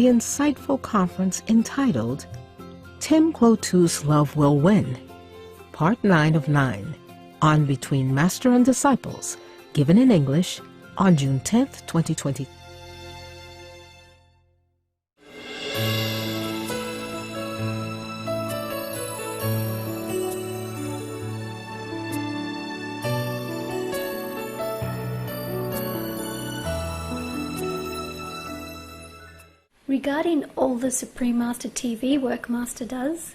the insightful conference entitled Tim Clotu's Love Will Win, Part 9 of 9, on Between Master and Disciples, given in English on June 10th, 2020. Regarding all the Supreme Master TV work Master does,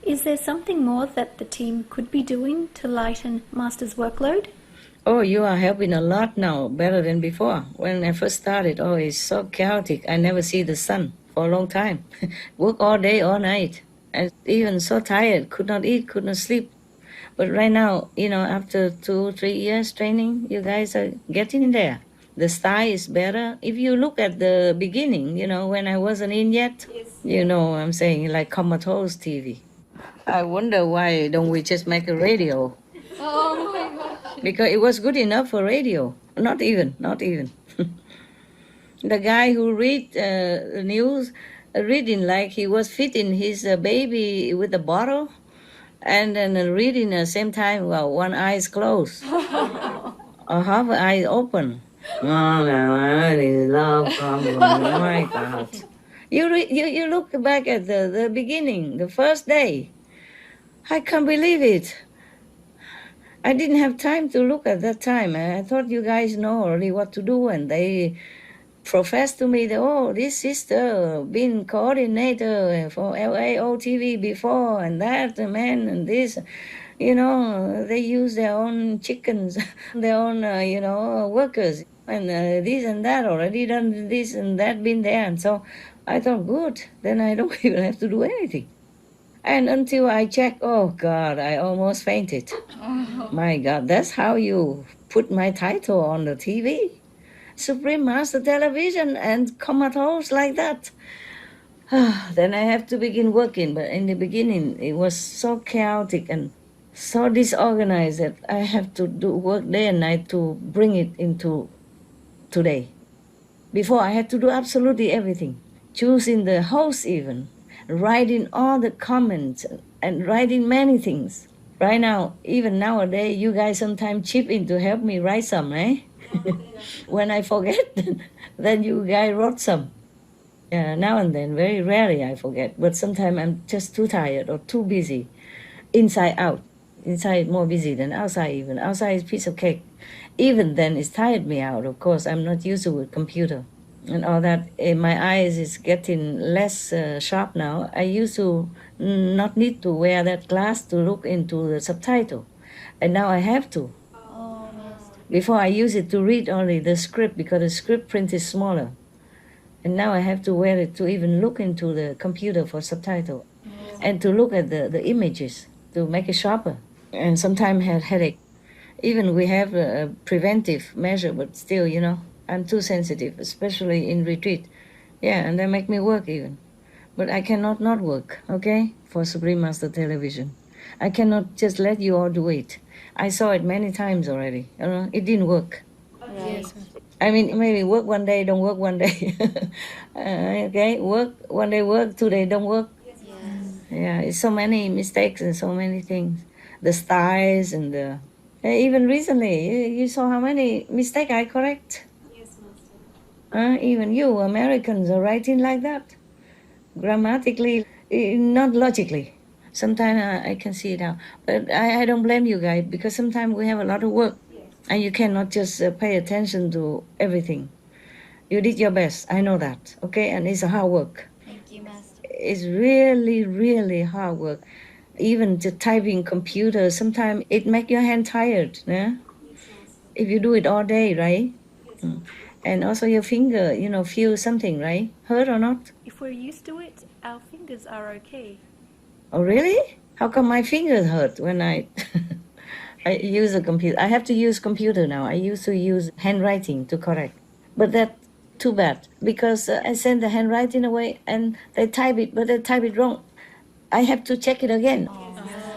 is there something more that the team could be doing to lighten Master's workload? Oh, you are helping a lot now, better than before. When I first started, it's so chaotic. I never see the sun for a long time. Work all day, all night. And even so tired, could not eat, could not sleep. But right now, after 2-3 years training, you guys are getting in there. The style is better. If you look at the beginning, when I wasn't in yet, yes. I'm saying like comatose TV. I wonder why don't we just make a radio? Oh my God. Because it was good enough for radio. Not even. The guy who read the news, reading like he was feeding his baby with a bottle, and then reading at the same time, one eye is closed, or half an eye open. Oh my God. You look back at the beginning, the first day. I can't believe it. I didn't have time to look at that time. I thought you guys know already what to do, and they professed to me that, this sister been coordinator for LAOTV before, and that man and this. They use their own chickens, their own, workers, and this and that, already done this and that, been there. And so I thought, good, then I don't even have to do anything. And until I checked, oh God, I almost fainted. Oh. My God, that's how you put my title on the TV. Supreme Master Television and comatose like that. Then I have to begin working. But in the beginning, it was so chaotic and so disorganized that I have to do work day and night to bring it into today. Before, I had to do absolutely everything. Choosing the host even, writing all the comments and writing many things. Right now, even nowadays, you guys sometimes chip in to help me write some, eh? When I forget, then you guys wrote some. Now and then, very rarely I forget, but sometimes I'm just too tired or too busy, inside out. Inside more busy than outside even. Outside is a piece of cake. Even then, it's tired me out, of course. I'm not used to with computer and all that. My eyes is getting less sharp now. I used to not need to wear that glass to look into the subtitle. And now I have to. Oh, Master. Before I use it to read only the script because the script print is smaller. And now I have to wear it to even look into the computer for subtitle. And to look at the images to make it sharper. And sometimes have headache. Even we have a preventive measure, but still, I'm too sensitive, especially in retreat. Yeah, and they make me work even. But I cannot not work, okay, for Supreme Master Television. I cannot just let you all do it. I saw it many times already. It didn't work. Yes. I mean, maybe work one day, don't work one day. Okay, work one day, work 2 days, don't work. Yes. Yeah, it's so many mistakes and so many things. The styles and even recently, you saw how many mistakes I correct. Yes, Master. Even you, Americans, are writing like that. Grammatically, not logically. Sometimes I can see it now. But I don't blame you guys because sometimes we have a lot of work. Yes. And you cannot just pay attention to everything. You did your best, I know that, okay? And it's a hard work. Thank you, Master. It's really, really hard work. Even the typing computer, sometimes it makes your hand tired. Yeah? If you do it all day, right? Yes. And also your finger, feel something, right? Hurt or not? If we're used to it, our fingers are okay. Oh, really? How come my fingers hurt when I use a computer? I have to use computer now. I used to use handwriting to correct. But that's too bad because I send the handwriting away and they type it, but they type it wrong. I have to check it again.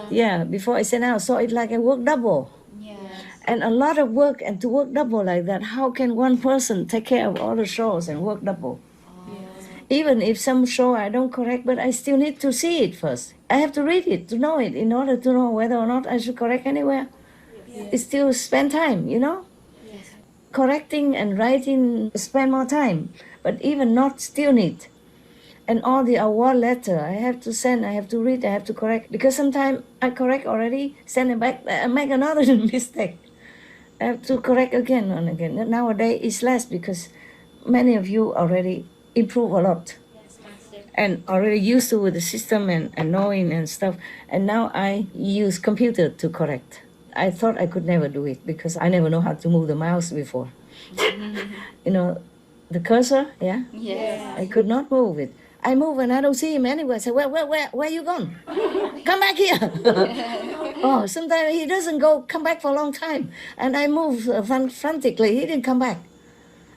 Yeah, before I send out. So it's like I work double. Yes. And a lot of work, and to work double like that, how can one person take care of all the shows and work double? Yes. Even if some show I don't correct, but I still need to see it first. I have to read it to know it in order to know whether or not I should correct anywhere. It still spend time, you know? Correcting and writing spend more time, but even not still need. And all the award letter I have to send, I have to read, I have to correct. Because sometimes I correct already, send it back, I make another mistake. I have to correct again and again. Nowadays it's less because many of you already improve a lot. And already used to with the system and knowing and stuff. And now I use computer to correct. I thought I could never do it because I never know how to move the mouse before. You know, the cursor, yeah? Yes. I could not move it. I move and I don't see him anywhere. I say, where you gone? Come back here. Oh, sometimes he doesn't come back for a long time. And I move frantically. He didn't come back.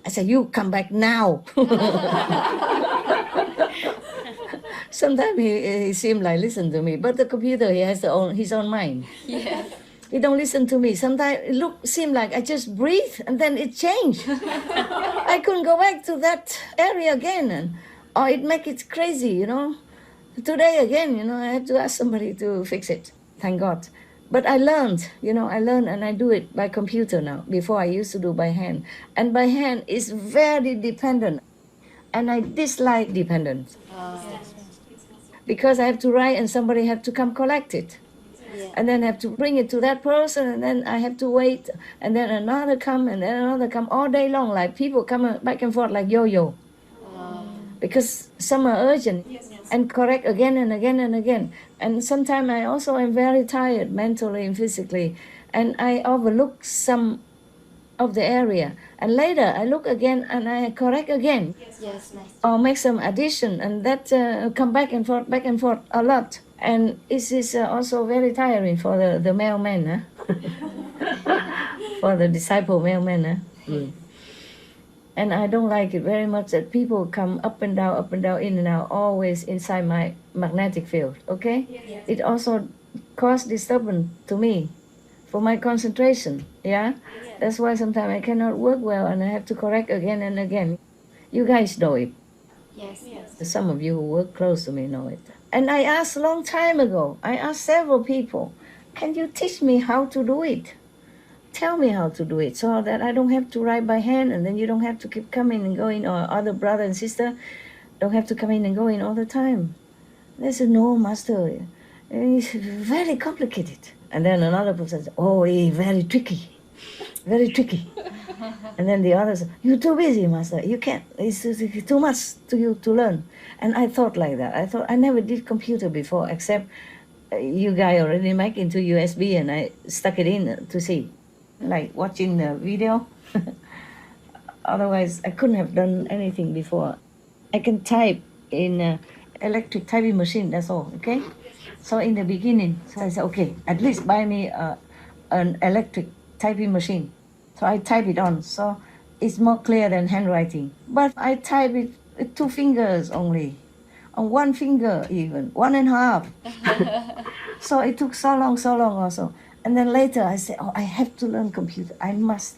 I said, you come back now. Sometimes he seemed like listen to me, but the computer, he has his own mind. Yes. He don't listen to me. Sometimes it seem like I just breathe and then it changed. I couldn't go back to that area again, or it make it crazy, you know. Today again, you know, I have to ask somebody to fix it. Thank God. But I learned, you know, and I do it by computer now. Before I used to do by hand. And by hand is very dependent. And I dislike dependence. Because I have to write and somebody have to come collect it. And then I have to bring it to that person, and then I have to wait, and then another come, and then another come all day long, like people come back and forth like yo-yo. Because some are urgent and correct again and again and again. And sometimes I also am very tired mentally and physically, and I overlook some of the area. And later I look again and I correct again. Yes. Or make some addition, and that come back and forth a lot. And it is also very tiring for the mailman, for the disciple mailman. And I don't like it very much that people come up and down, in and out, always inside my magnetic field, okay? Yes. It also causes disturbance to me for my concentration, yeah? Yes. That's why sometimes I cannot work well and I have to correct again and again. You guys know it. Yes. Some of you who work close to me know it. And I asked a long time ago, I asked several people, can you teach me how to do it? Tell me how to do it so that I don't have to write by hand, and then you don't have to keep coming and going, or other brother and sister don't have to come in and go in all the time. They said, no, master, it's very complicated. And then another person said, oh, it's very tricky. And then the others, you're too busy, master. You can't. It's too much to you to learn. And I thought like that. I thought I never did computer before, except you guys already make into USB, and I stuck it in to see, like watching the video. Otherwise, I couldn't have done anything before. I can type in an electric typing machine. That's all. Okay. So in the beginning, so I said, okay, at least buy me an electric typing machine. So I type it on, so it's more clear than handwriting. But I type it with 2 fingers only, on 1 finger even, 1.5. So it took so long also. And then later I said, oh, I have to learn computer, I must.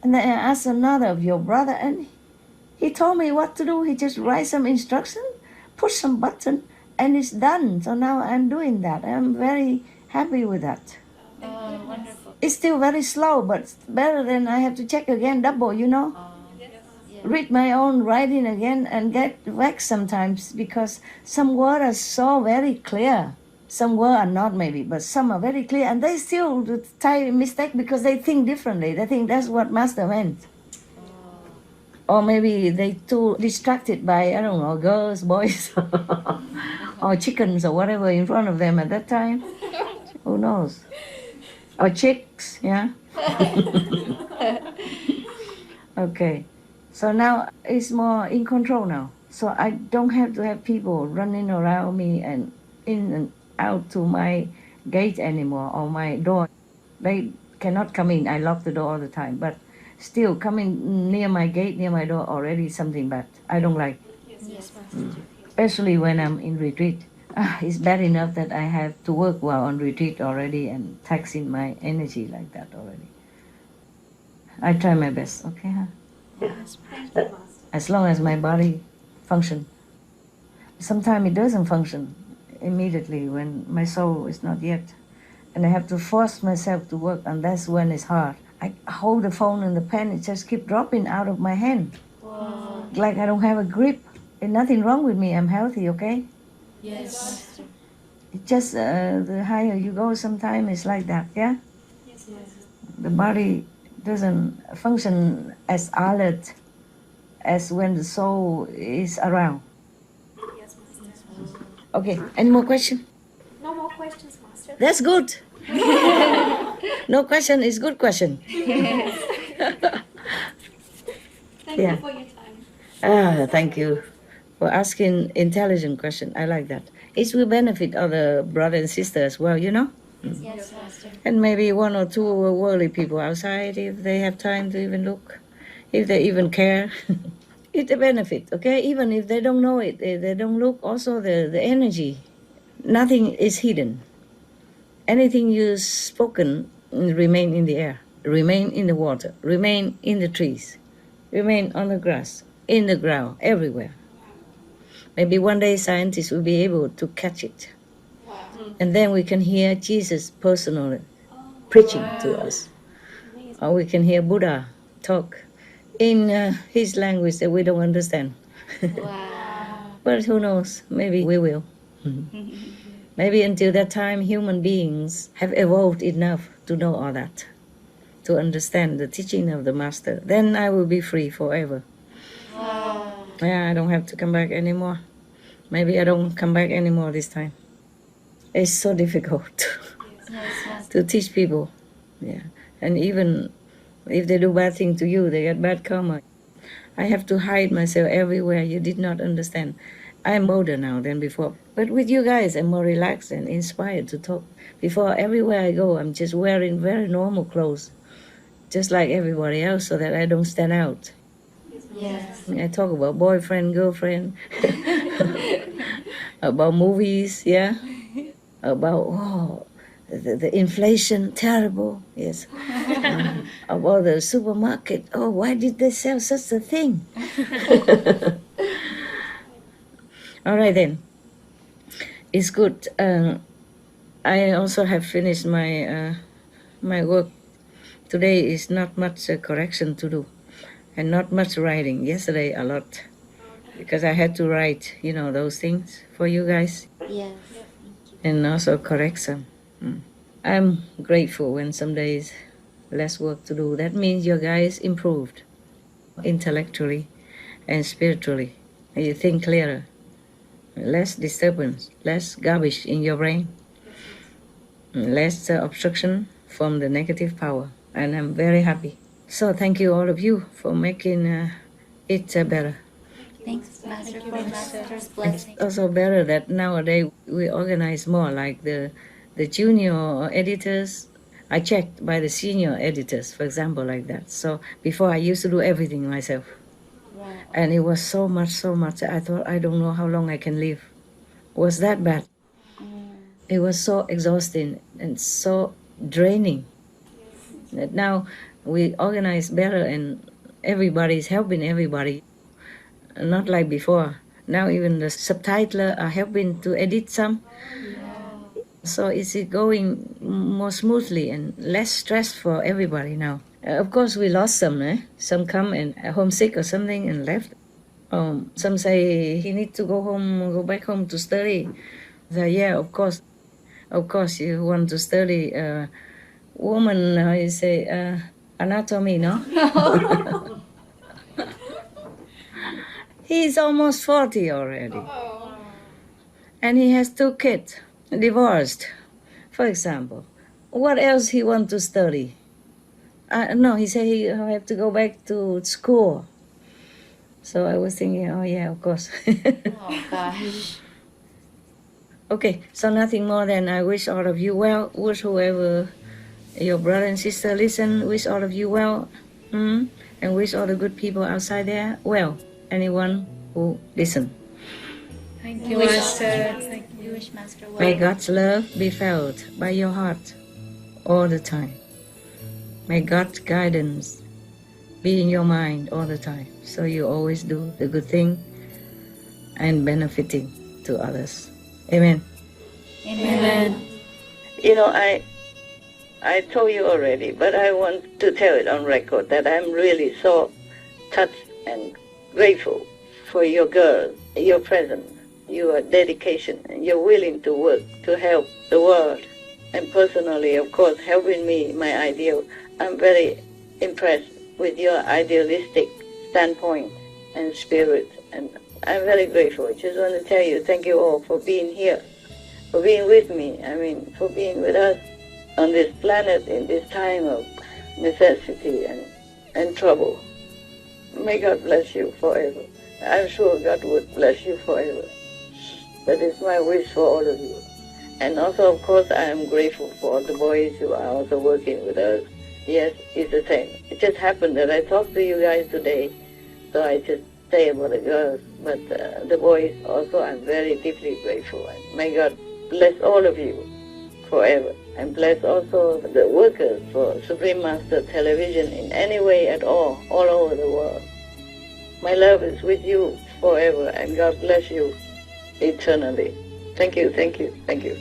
And then I asked another of your brother, and he told me what to do. He just write some instruction, push some button, and it's done. So now I'm doing that. I'm very happy with that. Wonderful. It's still very slow, but better than I have to check again, double, you know. Read my own writing again and get vexed sometimes because some words are so very clear. Some words are not maybe, but some are very clear, and they still type mistake because they think differently. They think that's what master meant. Or maybe they too distracted by, I don't know, girls, boys, or chickens or whatever in front of them at that time. Who knows? Or chicks, yeah? Okay. So now it's more in control now. So I don't have to have people running around me and in and out to my gate anymore, or my door. They cannot come in. I lock the door all the time. But still coming near my gate, near my door, already something bad. I don't like. Yes, Especially when I'm in retreat. It's bad enough that I have to work while on retreat already and taxing my energy like that already. I try my best, okay? Huh? Yes. As long as my body function. Sometimes it doesn't function immediately when my soul is not yet. And I have to force myself to work, and that's when it's hard. I hold the phone and the pen, it just keeps dropping out of my hand. Wow. Like I don't have a grip. There's nothing wrong with me, I'm healthy, okay? Yes, Master. It's just the higher you go, sometimes it's like that, yeah? Yes, Master. The body doesn't function as alert as when the soul is around. Yes, Master. Okay, any more questions? No more questions, Master. That's good. No question is good question. Thank Yeah. you for your time. Thank you for asking intelligent question. I like that. It will benefit other brother and sister as well, you know? Yes, Master. And maybe one or two worldly people outside, if they have time to even look, if they even care. It's a benefit, okay? Even if they don't know it, they don't look. Also, the energy, nothing is hidden. Anything you spoken remain in the air, remain in the water, remain in the trees, remain on the grass, in the ground, everywhere. Maybe one day scientists will be able to catch it. And then we can hear Jesus personally preaching to us. Or we can hear Buddha talk in his language that we don't understand. Wow. But who knows? Maybe we will. Maybe until that time, human beings have evolved enough to know all that, to understand the teaching of the Master. Then I will be free forever. Wow. Yeah, I don't have to come back anymore. Maybe I don't come back anymore this time. It's so difficult Yes, Master. to teach people. Yeah, and even if they do bad thing to you, they get bad karma. I have to hide myself everywhere. You did not understand. I'm older now than before. But with you guys, I'm more relaxed and inspired to talk. Before, everywhere I go, I'm just wearing very normal clothes, just like everybody else, so that I don't stand out. Yes. I talk about boyfriend, girlfriend, about movies, yeah, about the inflation, terrible, yes. About the supermarket, why did they sell such a thing? All right then, it's good. I also have finished my my work. Today is not much correction to do, and not much writing. Yesterday a lot, because I had to write, those things for you guys, Yes. and also correct some. I'm grateful when some days less work to do. That means your guys improved intellectually and spiritually. And you think clearer, less disturbance, less garbage in your brain, less obstruction from the negative power. And I'm very happy. So thank you all of you for making it better. Thanks, Master, for Master's blessing. It's also better that nowadays we organize more, like the junior editors. I checked by the senior editors, for example, like that. So before I used to do everything myself. Wow. And it was so much. I thought, I don't know how long I can live. It was that bad. It was so exhausting and so draining. That now we organize better and everybody's helping everybody. Not like before. Now even the subtitler are helping to edit some. So is it going more smoothly and less stress for everybody now? Of course, we lost some. Some come and homesick or something and left. Some say he need to go back home to study. So yeah, of course, you want to study woman. How you say anatomy? No. He's almost 40 already, and he has 2 kids. Divorced, for example. What else he want to study? No, he said he have to go back to school. So I was thinking, oh yeah, of course. Oh, gosh. Okay, so nothing more than I wish all of you well. Wish whoever your brother and sister listen, wish all of you well. And wish all the good people outside there well. Anyone who listen. Thank you, Master. Thank you. We wish Master well. May God's love be felt by your heart all the time. May God's guidance be in your mind all the time, so you always do the good thing and benefiting to others. Amen. Amen. You know, I told you already, but I want to tell it on record that I'm really so touched and grateful for your girls, your presence, your dedication, and your willing to work to help the world. And personally, of course, helping me, my ideal. I'm very impressed with your idealistic standpoint and spirit, and I'm very grateful. I just want to tell you, thank you all for being here, for being with me, for being with us on this planet in this time of necessity and trouble. May God bless you forever. I'm sure God would bless you forever. That is my wish for all of you. And also, of course, I am grateful for all the boys who are also working with us. Yes, it's the same. It just happened that I talked to you guys today, so I just say about the girls. But the boys also, I'm very deeply grateful. And may God bless all of you forever. And bless also the workers for Supreme Master Television in any way at all over the world. My love is with you forever, and God bless you eternally. Thank you, thank you, thank you.